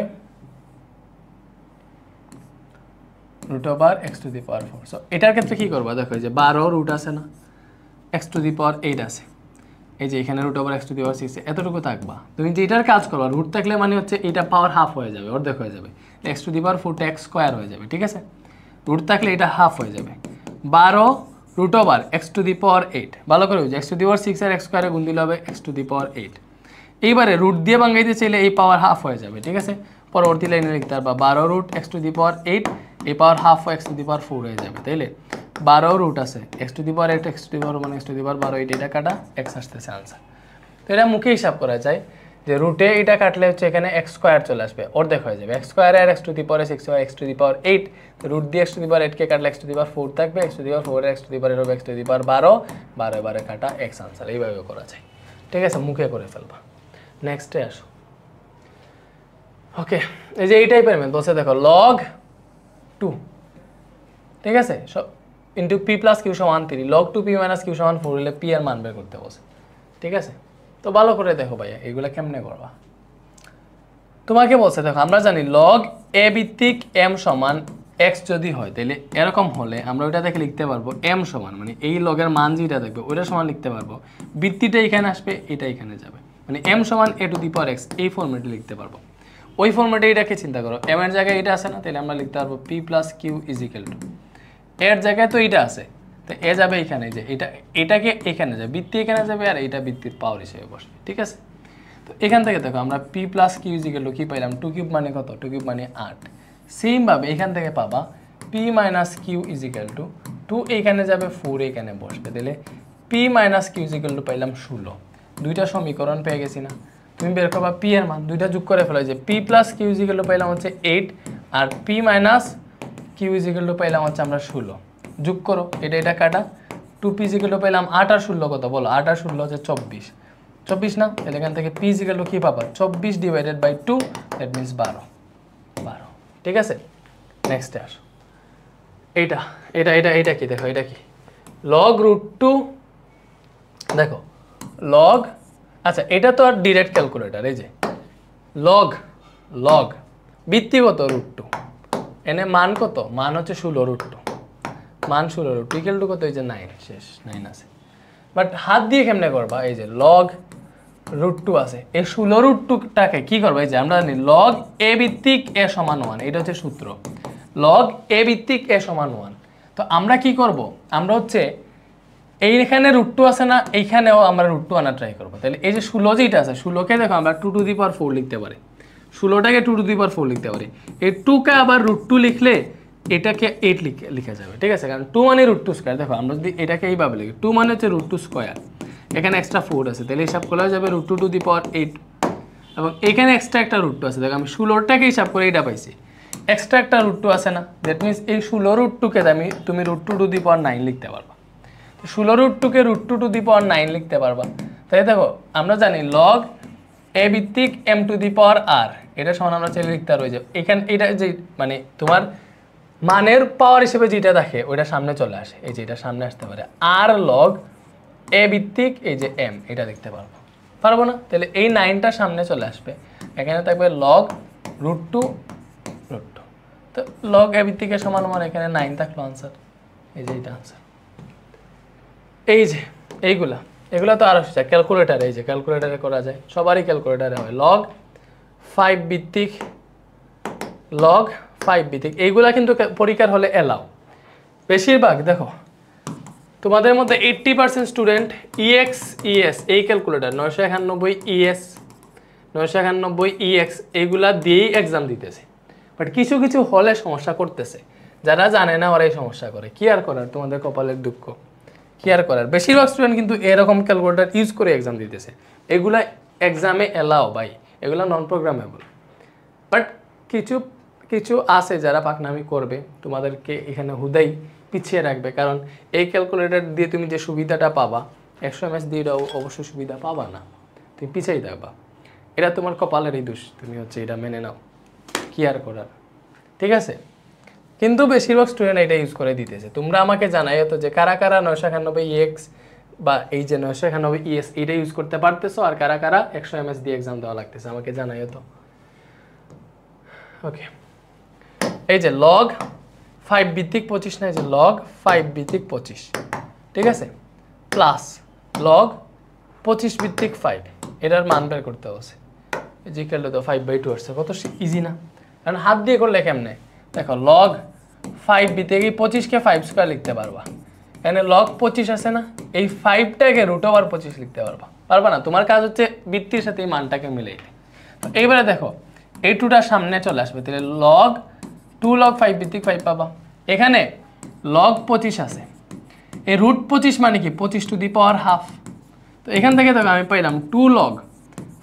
root over x to the power 4। So এটার ক্ষেত্রে কি করবা, দেখো এই যে 12 রুট আছে না, এক্স টু দি পাওয়ার 8 আছে, এই যে এখানে root over x to the power 6, এতটুকু থাকবা। তুমি যে এটার কাজ করবা, রুট থাকলে মানে হচ্ছে এটা পাওয়ার হাফ হয়ে যাবে, অর্ধেক হয়ে যাবে, x to the power 4 x square হয়ে যাবে। ঠিক আছে, রুট থাকলে এটা হাফ হয়ে যাবে। 12 root over x to the power 8, ভালো করে বুঝো, এক্স টু দি পাওয়ার 6 আর এক্স স্কোয়ারে গুণ দিলে হবে এক্স টু দি পাওয়ার 8। এইবারে রুট দিয়ে ভাঙাইতে চাইলে এই পাওয়ার হাফ হয়ে যাবে। ঠিক আছে, পরবর্তী লাইনে লিখতে পারবা 12 root x to the power 8, এই power half x to the power 4 হয়ে যাবে। তাইলে 12 রুট আছে x to the power 8, x to the power 1, x to the power 12, এটা কাটা এক্স আসতেছে আনসার। তো এটা মুখে হিসাব করা যায় যে রুটে এটা কাটলে হচ্ছে এখানে এক্স স্কোয়ার চলে আসবে, অর্ধেক হয়ে যাবে। এক্স স্কোয়ার আর এক্স টু দি পাওয়ার 6 হয় x to the power 8, root দিয়ে এক্স টু দি পাওয়ার 8 কে কাটলে এক্স টু দি পাওয়ার 4 থাকবে, x to the power 4 x to the power হবে এক্স টু দি পাওয়ার 12, 12 বারে কাটা x answer. এইভাবে করা যায়, ঠিক আছে, মুখে করে ফেলবা। নেক্সটে আসো। ওকে, এই যে এই টাইপের ম্যাথ বলছে দেখো লগ 2, ঠিক আছে, সব ইন্টু পি প্লাস কিউ সমান 3, লগ 2 পি মাইনাস কিউ সমান 4 হলে পি এর মান বের করতে বলছে, ঠিক আছে। তো ভালো করে দেখো ভাইয়া এগুলা কেমনে করবা। তোমাকে বলছে দেখো আমরা জানি লগ এ ভিত্তিক এম সমান এক্স যদি হয় তাহলে এরকম হলে আমরা ওইটা দেখে লিখতে পারবো এম সমান, মানে এই লগের মান যেটা দেখবে ওইটা সমান লিখতে পারবো, ভিত্তিটা এখানে আসবে, এটা এখানে যাবে, মানে এম সমান এ টু দি পাওয়ার এক্স, এই ফর্মেটে লিখতে পারবো। ওই ফর্মেটে এটাকে চিন্তা করো, এম এর জায়গায় এটা আছে না, তাহলে আমরা লিখতে পারবো p plus q is equal to, এর জায়গায় তো এইটা আছে, তো এ যাবে এখানে, যে এটাকে এখানে যাবে, ভিত্তি এখানে যাবে, আর এটা ভিত্তির পাওয়ার হিসেবে বসবে, ঠিক আছে। তো এখান থেকে দেখো আমরা p plus q is equal to কি পাইলাম, 2 কিউব মানে কত, 2 কিউব মানে 8। সেমভাবে এখান থেকে পাবা p minus q is equal to 2 এইখানে যাবে, 4 এইখানে বসবে, তাহলে p minus q is equal to পাইলাম 16। দুইটা সমীকরণ পেয়ে গেছি না, তুমি বের করবা পি এর মান, দুইটা যোগ করে ফেলো, যে p plus q is equal to পাইলাম হচ্ছে 8, আর p minus q is equal to পাইলাম হচ্ছে আমরা 16, যোগ করো, এটা কাটা, 2 পি ইজ ইকুয়াল টু পাইলাম 8 আর 16 কত বলো, 8 আর 16 হচ্ছে 24, 24 না, তাহলে এখান থেকে পি ইজ ইকুয়াল টু কি পাবা, 24 ডিভাইডেড বাই 2, দ্যাট মিনস 12, ঠিক আছে। নেক্সটে আসো, এটা কি দেখো, এটা কি লগ রুট 2, দেখো লগ, আচ্ছা এটা তো আর ডিরেক্ট ক্যালকুলেটর, এই যে লগ ভিত্তি কত রুট 2, এনে মান কত, মান হচ্ছে 16 রুট 2, মান 16 রুট 2 ইকুয়াল টু কত, এই যে 9, শেষ 9 আছে। বাট হাত দিয়ে কেমনে করবা, এই যে লগ রুট 2 আছে, এই 16 রুট 2টাকে কি করবা, এই যে আমরা জানি লগ এ ভিত্তিক এ সমান 1, এটা হচ্ছে সূত্র, লগ এ ভিত্তিক এ সমান 1। তো আমরা কি করব, আমরা হচ্ছে এইখানে রুট 2 আছে না, এইখানেও আমরা রুট 2 আনা ট্রাই করবো। তাহলে এই যে 16 যেটা আছে, 16কে দেখো আমরা 2 টু দি পাওয়ার 4 লিখতে পারি, 16টাকে 2 টু দি পাওয়ার 4 লিখতে পারি, এই 2কে আবার রুট 2 লিখলে এটাকে 8 লিখা যাবে, ঠিক আছে, কারণ 2 মানে রুট 2 স্কোয়ার। দেখো আমরা যদি এটাকে এইভাবে লিখি, 2 মানে হচ্ছে রুট 2 স্কোয়ার, এখানে এক্সট্রা 4 আছে, তাহলে হিসাব করা যাবে রুট 2 টু দি পাওয়ার 8, এবং এখানে এক্সট্রা একটা রুট 2 আছে, দেখো আমি 16টাকে হিসাব করে এটা পাইছি, এক্সট্রা একটা রুট 2 আছে না, দ্যাট মিনস এই 16 রুট 2কে তুমি রুট 2 টু দি পাওয়ার 9 লিখতে পারবা, 16 রুট 2কে রুট 2 টু দি পাওয়ার 9 লিখতে পারবা। তাই দেখো আমরা জানি লগ এ ভিত্তিক এম টু দি পাওয়ার আর, এটা সমান আমরা চাইলে লিখতে পারবো, যে এখানে এটা যে মানে তোমার মানের পাওয়ার হিসেবে যেটা দেখে ওইটা সামনে চলে আসে, এই যে এটা সামনে আসতে পারে, আর লগ এ ভিত্তিক এই যে এম, এটা লিখতে পারবো না, তাহলে এই 9টা সামনে চলে আসবে, এখানে থাকবে লগ রুট 2, তো লগ এ ভিত্তিকের সমান আমার এখানে 9 থাকলো আনসার, এই যে এটা আনসার। এই যে এগুলা তো আরো ক্যালকুলেটারে, এই যে ক্যালকুলেটারে করা যায়, সবারই ক্যালকুলেটারে হয়, লগ 5 ভিত্তিক এইগুলা কিন্তু পরীক্ষার হলে এলাও। বেশিরভাগ দেখো তোমাদের মধ্যে 80% স্টুডেন্ট ইএক্স ইএস এই ক্যালকুলেটার 991 ইএক্স এইগুলা দিয়েই এক্সাম দিতেছে, বাট কিছু হলে সমস্যা করতেছে, যারা জানে না ওরাই সমস্যা করে, কি আর করার, তোমাদের কপালের দুঃখ, কি আর করার। বেশিরভাগ স্টুডেন্ট কিন্তু এরকম ক্যালকুলেটার ইউজ করে এক্সাম দিতেছে, এগুলা এক্সামে এলাও ভাই, এগুলা নন প্রোগ্রামেবল, বাট কিছু আছে যারা পাকনামি করবে, তোমাদেরকে এখানে হুদাই পিছিয়ে রাখবে, কারণ এই ক্যালকুলেটর দিয়ে তুমি যে সুবিধাটা পাবা 100 ms দিয়ে অবশ্যই সুবিধা পাবা না, তুমি পিছিয়ে থাকবা, এটা তোমার কপালেরই দোষ, তুমি হচ্ছে এটা মেনে নাও, কি আর করার, ঠিক আছে। কিন্তু বেশিরভাগ স্টুডেন্ট এটা ইউজ করে দিতেছে। তোমরা আমাকে জানাইও তো যে কারা 991 EX বা এই যে 991 ES এটা ইউজ করতে পারতেছো, আর কারা 100 ms দিয়ে এক্সাম দেওয়া লাগতেছে, আমাকে জানাইও তো। ওকে, এই যে লগ 5 ভিত্তিক 25 না, এই যে লগ 5 ভিত্তিক 25, ঠিক আছে, প্লাস লগ 25 ভিত্তিক 5, এটার মান বের করতে হচ্ছে, যে ইকুয়াল টু 5/2 আসছে, কত ইজি না, কারণ হাত দিয়ে করলে কেমনে, দেখো লগ 5 ভিত্তিক এই 25কে 5 স্কয়ার লিখতে পারবা, এখানে লগ 25 আছে না, এই 5টাকে √25 লিখতে পারবা না, তোমার কাজ হচ্ছে ভিত্তির সাথে এই মানটাকে মিলাইতে। তো এইবারে দেখো এই 2টা সামনে চলে আসবে, তাহলে লগ 2 log 5 ভিত্তিক 5 পাবা, এখানে লগ 25 আছে, এই √25 মানে কি 25 টু দি পাওয়ার হাফ, তো এখান থেকে দেখো আমি পাইলাম 2 log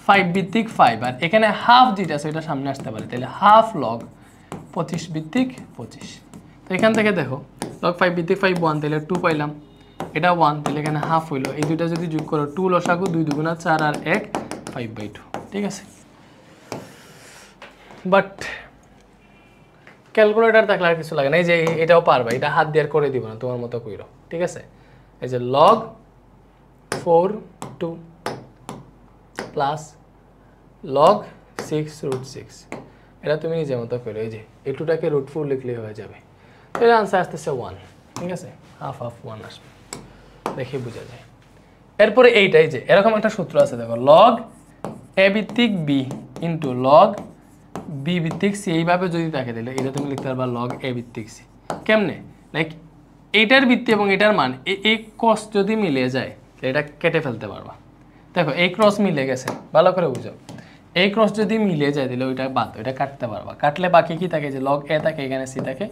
5 ভিত্তিক 5 আর এখানে হাফ যেটা আছে এটা সামনে আসতে পারে, তাহলে হাফ লগ 25 ভিত্তিক 25। তো এখান থেকে দেখো লগ 5 ভিত্তিক 5 1, তাহলে 2 পাইলাম, এটা 1, তাহলে এখানে হাফ হইলো। এই দুইটা যদি যোগ করো 2 লসাগু 2 দুগুণা 4 আর 1 5/2, ঠিক আছে। বাট ক্যালকুলেটর থাকলে আর কিছু লাগে না, এই যে এটাও পারবা, এটা হাত দিয়ে আর করে দিব না, তোমার মতো কইরো, ঠিক আছে। এই যে লগ 4 2 প্লাস লগ 6√6, এটা তুমি নিজের মতো করো। এই যে এই টুটাকে √4 লিখলে হয়ে যাবে, তো এর আনসার আসতেছে 1, ঠিক আছে। হাফ হাফ 1 আসবে, দেখে বোঝা যায়। এরপরে এইটাই যে এরকম একটা সূত্র আছে দেখো, লগ এ ভিত্তিক বি ইন্টু লগ বি ভিত্তিক সি, এইভাবে যদি থাকে তাহলে এটা তুমি লিখতে পারবা লগ এ ভিত্তিক সি। কেমনে? লাইক এইটার ভিত্তি এবং এটার মান এই ক্রস যদি মিলে যায় তাহলে এটা কেটে ফেলতে পারবা। দেখো এই ক্রস মিলে গেছে, ভালো করে বুঝো, এই ক্রস যদি মিলে যায় তাহলে ওইটা বাদ, ওইটা কাটতে পারবা। কাটলে বাকি কি থাকে, যে লগ এ থাকে এখানে সি থাকে,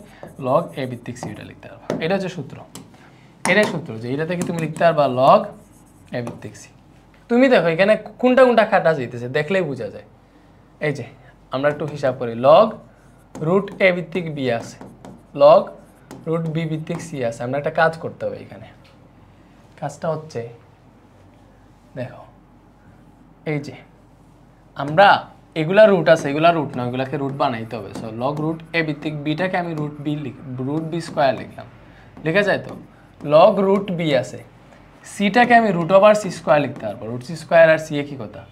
লগ এ ভিত্তিক সি ওটা লিখতে পারবা। এটা হচ্ছে সূত্র, এটাই সূত্র যে এটা থেকে তুমি লিখতে পারবা লগ এ ভিত্তিক সি। তুমি দেখো এখানে কোনটা কোনটা কাটা যাইতেছে দেখলেই বোঝা যায়। এই যে আমরা একটু হিসাব করি, লগ রুট এ ভিত্তিক বি আছে, লগ রুট বি ভিত্তিক সি আছে। আমরা একটা কাজ করতে হবে এখানে, কাজটা হচ্ছে দেখো এই যে আমরা এগুলা রুট আছে, এগুলা রুট না, এগুলাকে রুট বানাইতে হবে। সো লগ রুট এ ভিত্তিক বিটাকে আমি রুট বি স্কোয়ার লিখলাম, লিখা যায় তো। লগ রুট বি আছে, সিটাকে আমি √c স্কোয়ার লিখতে পারবো, √c স্কোয়ার আর সি একই কথা,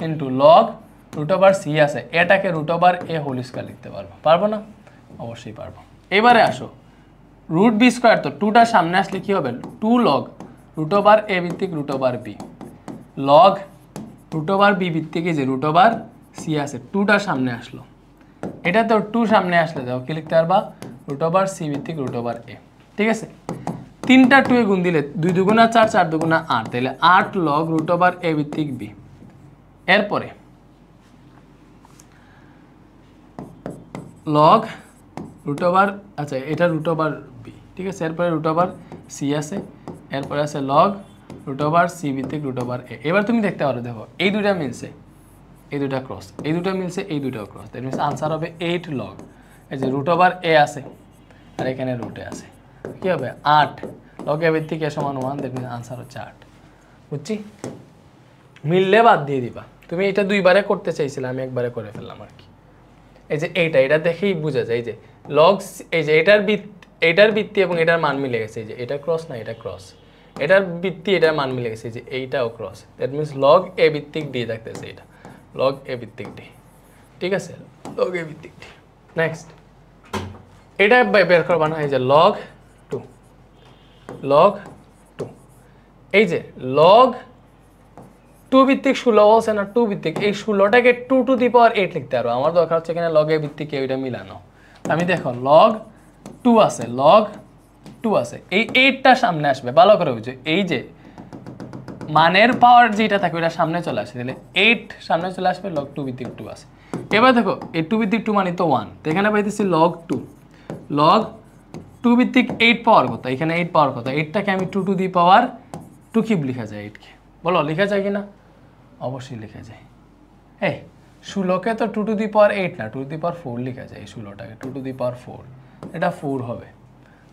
ইন্টু লগ √c আছে, এটাকে √a হোল স্কোয়ার লিখতে পারবো, পারবো না? অবশ্যই পারবো। এবারে আসো √b স্কোয়ার, তো 2টা সামনে আসলে কি হবে, 2 লগ √a ভিত্তিক √b, লগ √b ভিত্তিক যে √c আছে, 2টা সামনে আসলো, এটা তো 2 সামনে আসলে দাও কি লিখতে পারবা, √c ভিত্তিক √a, ঠিক আছে। 3টা 2 এ গুণ দিলে 2 দুগুণা 4 4 দুগুণা 8, তাহলে 8 লগ √a ভিত্তিক b। এরপরে লগ আচ্ছা এটা √b, ঠিক আছে। এরপরে √c আছে, এরপরে আছে লগ √c ভিত্তিক √a। এবার তুমি দেখতে পারো, দেখো এই দুইটা মিলছে, এই দুইটা ক্রস, এই দুইটা মিলছে, এই দুইটাও ক্রস, দ্যাট মিনস আনসার হবে 8 লগ, এই যে √a আছে আর এখানে √a আছে, কি হবে 8 লগ এ ভিত্তিক a সমান 1, দ্যাট মিনস আনসার হচ্ছে 8। বুঝছি? মিললে বাদ দিয়ে দিবা। তুমি এটা দুইবারে করতে চাইছিলে, আমি একবারে করে ফেললাম আর কি। এই যে এটা দেখেই বোঝা যায় যে লগ, এই যে এটার ভিত্তি এবং এটার মান মিলে গেছে, এই যে এটা ক্রস না এটা ক্রস, এটার ভিত্তি এটার মান মিলে গেছে, যে এইটাও ক্রস, দ্যাট মিনস লগ এ ভিত্তিক ডি থাকতেছে, এটা লগ এ ভিত্তিক ডি, ঠিক আছে, লগ এ ভিত্তিক ডি। নেক্সট এটা বের করবা না, এই যে লগ 2, এই যে লগ 2 ভিত্তিক 16 আছে না, 2 ভিত্তিক, এই 16টাকে 2 টু দি পাওয়ার 8 লিখতে পারবো। আমার দরকার হচ্ছে এখানে লগ এ ভিত্তিক ওইটা মিলানো। আমি দেখো লগ 2 আছে, লগ 2 আছে, এই 8টা সামনে আসবে, ভালো করে বুঝো, এই যে মানের পাওয়ার যেটা থাকে ওটা সামনে চলে আসে, তাহলে 8 সামনে চলে আসবে, লগ 2 ভিত্তিক 2 আছে। এবার দেখো এই 2 ভিত্তিক 2 মানে তো 1, তো এখানে পাইতেছি লগ 2 ভিত্তিক 8 পাওয়ার কথা, এখানে 8 পাওয়ার কথা, 8টাকে আমি 2 টু দি পাওয়ার 2 কিউব লিখা যায়, 8কে বলো লিখা যায় কিনা? অবশ্যই লিখা যায়। এই 16কে তো 2 টু দি পাওয়ার 8 না, 2 টু দি পাওয়ার 4 লিখা যায়, এই 16টাকে 2 টু দি পাওয়ার 4, এটা 4 হবে।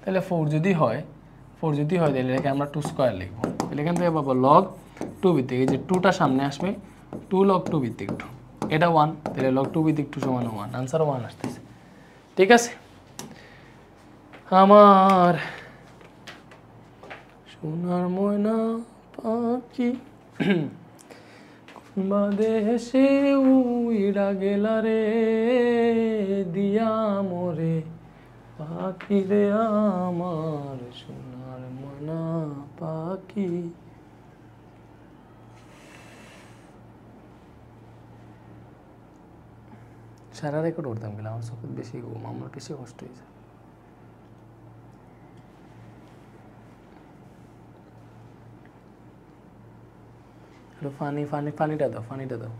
তাহলে 4 যদি হয় তাহলে এটাকে আমরা 2 স্কোয়ার লিখবো, তাহলে এখান থেকে পাবো লগ 2 ভিত্তিক, এই যে 2টা সামনে আসবে, 2 লগ 2 ভিত্তিক 2, এটা 1, তাহলে লগ 2 ভিত্তিক 2 সমান 1, আনসার 1 আসতেছে, ঠিক আছে। আমার সোনার ময়না পাখি বাদেশে উইড়া গেলা রে, দিয়া মরে পাখি রে আমার সোনার ময়না পাখি। সারা রেকর্ড করতাম গেলে আমার চোখে বেশি ঘুম, আমার বেশি কষ্ট হয়েছে। পানিটা দাও।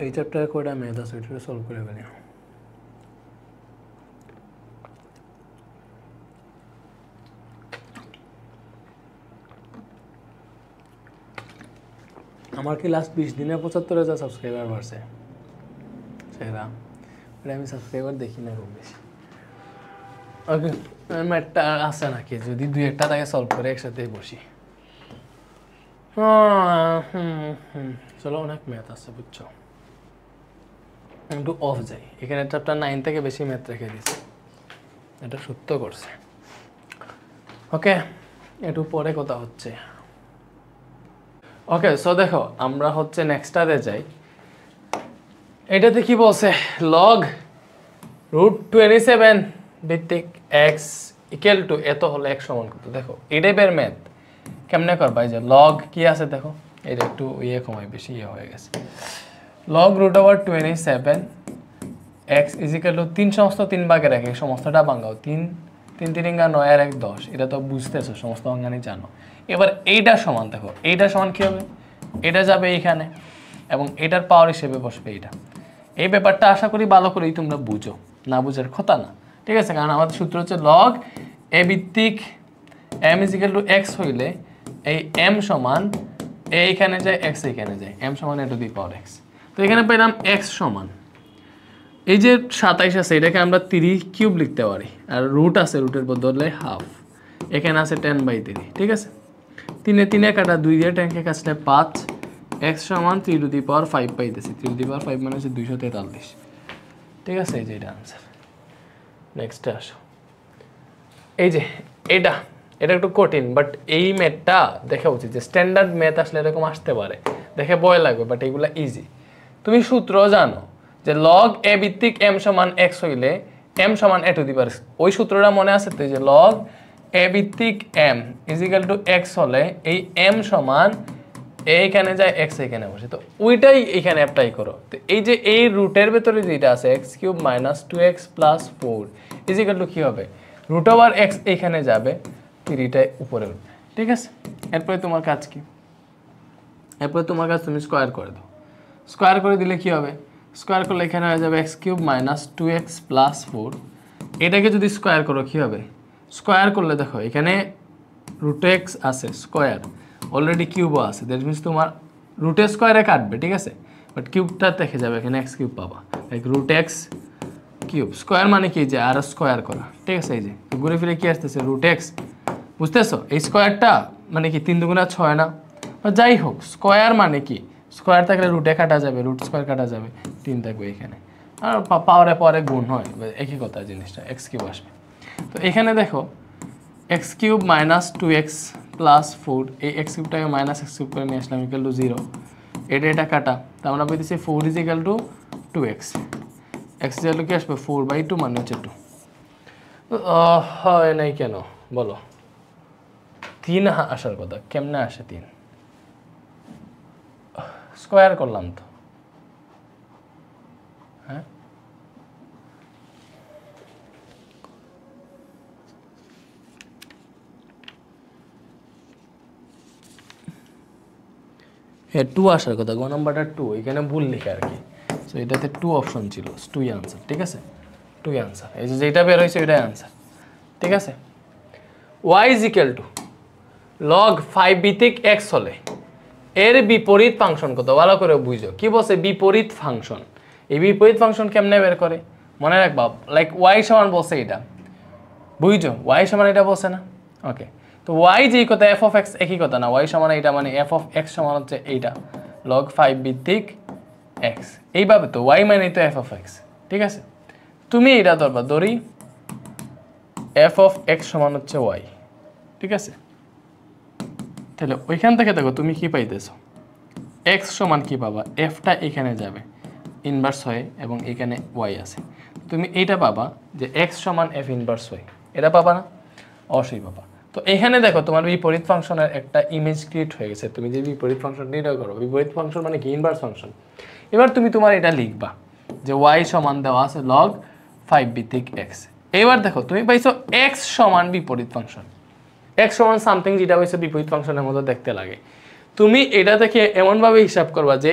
এই চ্যাপ্টারে কয়টা ম্যাথ আছে এটা সলভ করে ফেলি। আমার কি লাস্ট 20 দিনে 75,000 সাবস্ক্রাইবার বাড়ছে সেরা, আমি সাবস্ক্রাইবার দেখি না খুব বেশি। ওকে ম্যাথটা আছে নাকি, যদি 2-1টা তাকে সলভ করে একসাথে বসি। চলো অনেক ম্যাথ আছে বুঝছো, একটু অফ যাই। এখানে চ্যাপ্টার 9 থেকে বেশি ম্যাথ রেখে দিয়েছে, এটা সত্য করছে। ওকে একটু পরে কথা হচ্ছে। ওকে সো দেখো আমরা হচ্ছে নেক্সটটাতে যাই। এটাতে কি বলছে, লগ √27 ভিত্তিক এক্স ইকুয়াল টু এত হলে x সমান কত। দেখো এই টাইপের ম্যাথ কেমনে করবা, যে লগ কি আছে দেখো, এটা একটু কমাই বেশি হয়ে গেছে। Log √27 x is equal two 3 সমস্ত 3 ভাগে রাখে, সমস্তটা ভাঙাও 3 3 3 9 আর 1 10, এটা তো বুঝতেছো, সমস্ত অঙ্গানি জানো। এবার এইটা সমান দেখো, এইটা সমান কি হবে, এটা যাবে এইখানে এবং এটার পাওয়ার হিসেবে বসবে এইটা। এই ব্যাপারটা আশা করি ভালো করেই তোমরা বুঝো, না বুঝার কথা না, ঠিক আছে। কারণ আমাদের সূত্র হচ্ছে লগ এ ভিত্তিক m is equal two x হইলে এই m সমান এইখানে যায় x এইখানে যায়, m সমান a to the power x। তো এখানে পেলাম x সমান এই যে 27 আছে, এটাকে আমরা 3³ লিখতে পারি, আর রুট আছে, রুটের বদলে হাফ, এখানে আছে 10/3, ঠিক আছে। 3 3 কাটা 2 দিয়ে 10 কে কাটলে 5, x সমান 3 টু দি পাওয়ার 5 পাইতেছি। 3 টু দি পাওয়ার 5 মানে হচ্ছে 243, ঠিক আছে। এই যে এটা आंसर। নেক্সট আসো, এই যে এটা একটু কঠিন, বাট এই ম্যাথটা দেখা উচিত, যে স্ট্যান্ডার্ড ম্যাথ আসলে এরকম আসতে পারে, দেখে ভয় লাগবে, বাট এগুলা ইজি। তুমি সূত্র জানো যে লগ এ ভিত্তিক m সমান x হইলে m সমান a টু দি পাওয়ার, ওই সূত্রটা মনে আছে তো, যে লগ এ ভিত্তিক m is equal two x হলে এই m সমান এইখানে যায় x এখানে বসে, তো ওইটাই এখানে অ্যাপ্লাই করো। তো এই যে এই রুটের ভেতরে যেটা আছে x³ - 2x + 4 is equal to কি হবে, √x এখানে যাবে, 3টা উপরে উঠবে, ঠিক আছে। এরপরে তোমার কাজ কি, এরপরে তোমার কাজ তুমি স্কয়ার করে দাও। স্কয়ার করে দিলে কি হবে, স্কয়ার করলে এখানে হয়ে যাবে x³ - 2x + 4। এটাকে যদি স্কয়ার করো কি হবে, স্কয়ার করলে দেখো এখানে √x আছে, স্কয়ার অলরেডি কিউবও আছে, দ্যাট মিন্স তোমার রুটের স্কয়ারে কাটবে, ঠিক আছে, বাট কিউবটা দেখে যাবে, এখানে x³ পাবা, লাইক √x³ স্কয়ার মানে কি, যে আর স্কয়ার করা, ঠিক আছে। এই যে ঘুরে ফিরে কি আসতেছে, √x, বুঝতেছো। এই স্কয়ারটা মানে কি 3 দুগুণা 6 না, যাই হোক স্কয়ার মানে কি, স্কয়ার থাকলে রুটে কাটা যাবে, রুট স্কয়ার কাটা যাবে, 3 থাকবে এখানে, আর পাওয়ারে পরে গুণ হয়, একই কথা জিনিসটা, x³ আসবে। তো এখানে দেখো x³ - 2x + 4, এই x³ - x³ করে নিয়ে আসলাম ইকুয়াল টু 0, এটা কাটা, তো আমরা পেয়েছি 4 is equal two 2x, x is equal to কি আসবে 4/2 মানে হচ্ছে 2। হয় নাই কেন বলো, 3 আসার কথা, কেমনে আসে 3, স্কয়ার করলাম তো, হ্যাঁ হ্যাঁ 2 আসার কথা, গ নাম্বারটা 2, এখানে ভুল লিখে আর কি। সো এটাতে 2 অপশন ছিল, 2ই আনসার, ঠিক আছে, 2ই আনসার। এই যে যেটা বের হয়েছে এটাই আনসার, ঠিক আছে। y is equal two log 5 ভিত্তিক x হলে এর বিপরীত ফাংশন কত, ভালো করে বুঝো। কি বলছে, বিপরীত ফাংশন। এই বিপরীত ফাংশন কেমনে বের করে মনে রাখবা, লাইক y সমান বলছে এটা, বুঝছো, y সমান এটা বলছে না, ওকে। তো y যেই কথা f of x একই কথা না, y সমান এইটা মানে f of x সমান হচ্ছে এইটা log 5 ভিত্তিক x, এইভাবে তো y মানে তো f of x, ঠিক আছে। তুমি এটা ধরবা, ধরি f of x সমান হচ্ছে y, ঠিক আছে। তাহলে ওইখান থেকে দেখো তুমি কি পাইতেছো, x সমান কি পাবা, fটা এখানে যাবে ইনভার্স হয় এবং এখানে y আছে, তুমি এইটা পাবা যে x সমান f ইনভার্স y, এটা পাবা না, অবশ্যই পাবা। তো এখানে দেখো তোমার বিপরীত ফাংশনের একটা ইমেজ ক্রিয়েট হয়ে গেছে, তুমি যে বিপরীত ফাংশন নির্ণয় করো, বিপরীত ফাংশন মানে কি, ইনভার্স ফাংশন। এবার তুমি তোমার এটা লিখবা যে y সমান দেওয়া আছে log 5 ভিত্তিক x। এবার দেখো তুমি পাইছো x সমান বিপরীত ফাংশন, x সমান সামথিং যেটা হইছে বিপরীত ফাংশনের মতো দেখতে লাগে। তুমি এটা থেকে এমনভাবে হিসাব করবা যে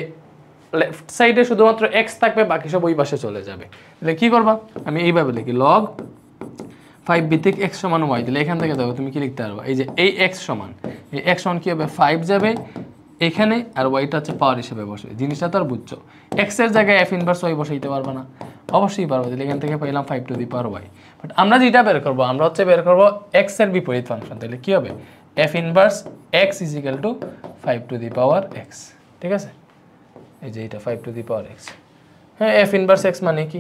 লেফট সাইডে শুধুমাত্র x থাকবে, বাকি সব ওই পাশে চলে যাবে। তাহলে কি করবা, আমি এইভাবে লিখি log 5 ভিত্তিক x সমান y। তাহলে এখান থেকে দেখো তুমি কি লিখতে পারবা, এই যে এই x সমান, এই x সমান কি হবে 5 যাবে এখানে, আর ওয়াইটা হচ্ছে পাওয়ার হিসেবে বসবে। জিনিসটা তো আর বুঝছো, x এর জায়গায় f ইনভার্স y বসাইতে পারবা না? অবশ্যই পারবো। তাহলে এখান থেকে পাইলাম 5 two the power y। But আমরা যেটা বের করবো, আমরা হচ্ছে বের করবো x এর বিপরীত ফাংশন। তাহলে কি হবে, f inverse x is equal two 5 two the power x। ঠিক আছে, এই যে এটা 5 টু দি পাওয়ার x। হ্যাঁ, f ইনভার্স x মানে কি,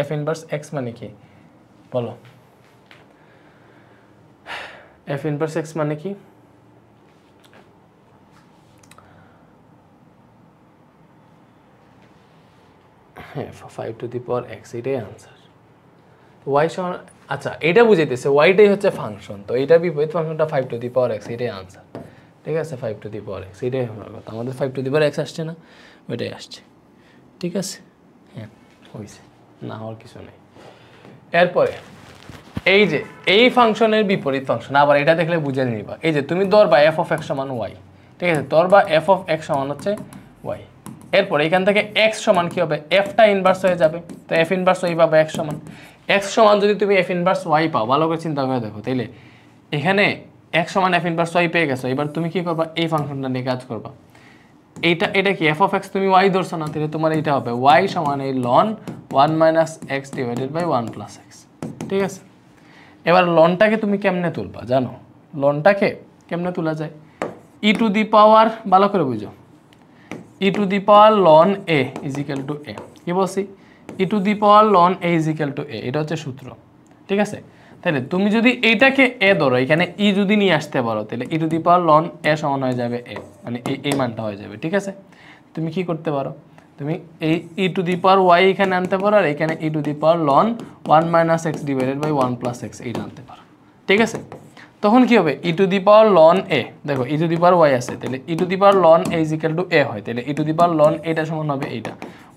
f ইনভার্স x মানে কি বলো, f ইনভার্স x মানে কি? হ্যাঁ, 5 টু দি পাওয়ার x, এটাই আনসার। y সমান, আচ্ছা এটা বুঝাইতেছে y-টাই হচ্ছে ফাংশন, তো এটা বিপরীত ফাংশনটা 5 টু দি পাওয়ার x, এটাই আনসার। ঠিক আছে, 5 টু দি পাওয়ার x, এটাই হওয়ার কথা। আমাদের 5 টু দি পাওয়ার x আসছে না, ওইটাই আসছে। ঠিক আছে, হ্যাঁ হয়েছে, না হওয়ার কিছু নেই। এরপরে এই যে এই ফাংশনের বিপরীত ফাংশন, আবার এটা দেখলে বুঝে নিবা। এই যে তুমি ধরবা f অফ x সমান y, ঠিক আছে, ধরবা f অফ x সমান হচ্ছে y। এরপর এখান থেকে x সমান কি হবে, f-টা ইনভার্স হয়ে যাবে, তো f ইনভার্স y পাবে x সমান। x সমান যদি তুমি f ইনভার্স y পাও, ভালো করে চিন্তা করে দেখো, তাইলে এখানে x সমান f ইনভার্স y পেয়ে গেছো। এবার তুমি কি করবা, এই ফাংশনটা নিয়ে কাজ করবা। এটা কি f অফ x, তুমি y ধরছো না, তাহলে তোমার এটা হবে y সমান এই ln 1 minus x divided by 1 plus x। ঠিক আছে, এবার লনটাকে তুমি কেমনে তুলবা জানো, লনটাকে কেমনে তোলা যায়, ই টু দি পাওয়ার, ভালো করে বুঝো, e to the power ln a is equal to a. কি বলছি, e to the power ln a is equal to a, এটা হচ্ছে সূত্র। ঠিক আছে, তাহলে তুমি যদি এইটাকে এ ধরো, এখানে ই যদি নিয়ে আসতে পারো, তাহলে e to the power ln এ সমান হয়ে যাবে এ, মানে এই মানটা হয়ে যাবে। ঠিক আছে, তুমি কি করতে পারো, তুমি এই ই টু দি পাওয়ার ওয়াই এখানে আনতে পারো, আর এখানে e to the power ln 1 minus x divided by 1 plus x এইটা আনতে পারো। ঠিক আছে, তখন কি হবে, ই টু দি পাওয়ার লন এ, দেখো ই টু দি পাওয়ার ওয়াই আছে, তাহলে e to the power ln a is equal to a হয়, তাহলে e to the power loan এটা সমান হবে এইটা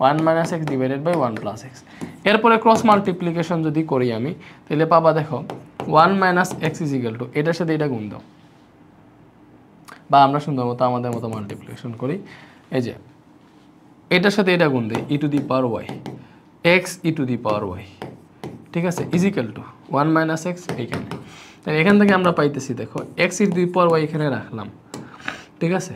1 minus x divided by 1 plus x. এরপরে ক্রস মাল্টিপ্লিকেশন যদি করি আমি, তাহলে পাবা দেখো 1 minus x is equal to, এটার সাথে এটা গুণ দাও, বা আমরা সুন্দর মতো আমাদের মতো মাল্টিপ্লিকেশন করি। এই যে এটার সাথে এটা গুণ দেই, e to the power y x e to the power y. ঠিক আছে, is equal to 1 minus x এইখানে। তাহলে এখান থেকে আমরা পাইতেছি দেখো x e to the power y এখানে রাখলাম। ঠিক আছে,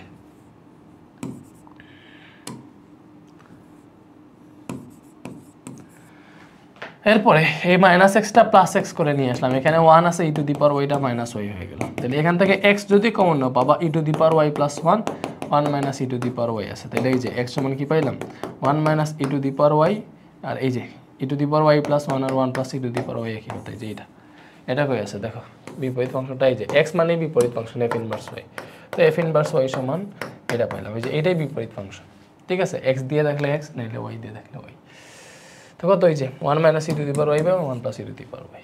এরপরে এই মাইনাস এক্সটা প্লাস এক্স করে নিয়ে আসলাম, এখানে 1 আছে, ই টু দি পাওয়ার ওয়াইটা মাইনাস ওয়াই হয়ে গেল। তাহলে এখান থেকে এক্স যদি কমন নাও, পাবা e to the power y plus 1 minus e to the power y আছে। তাহলে এই যে এক্স সমান কি পাইলাম 1 minus e to the power y, আর এই যে e to the power y plus 1 আর 1 plus e to the power y একই হতো। এই যে এটা কই আছে দেখো, বিপরীত ফাংশনটা এই যে এক্স মানে বিপরীত ফাংশন এফ ইনভার্স ওয়াই, তো এফ ইনভার্স ওয়াই সমান এটা পাইলাম, এই যে এটাই বিপরীত ফাংশন। ঠিক আছে, এক্স দিয়ে দেখলে এক্স, নাইলে ওয়াই দিয়ে দেখলে ওয়াই। তো কত হয়েছে 1 minus e to the power y by 1 plus e to the power Y.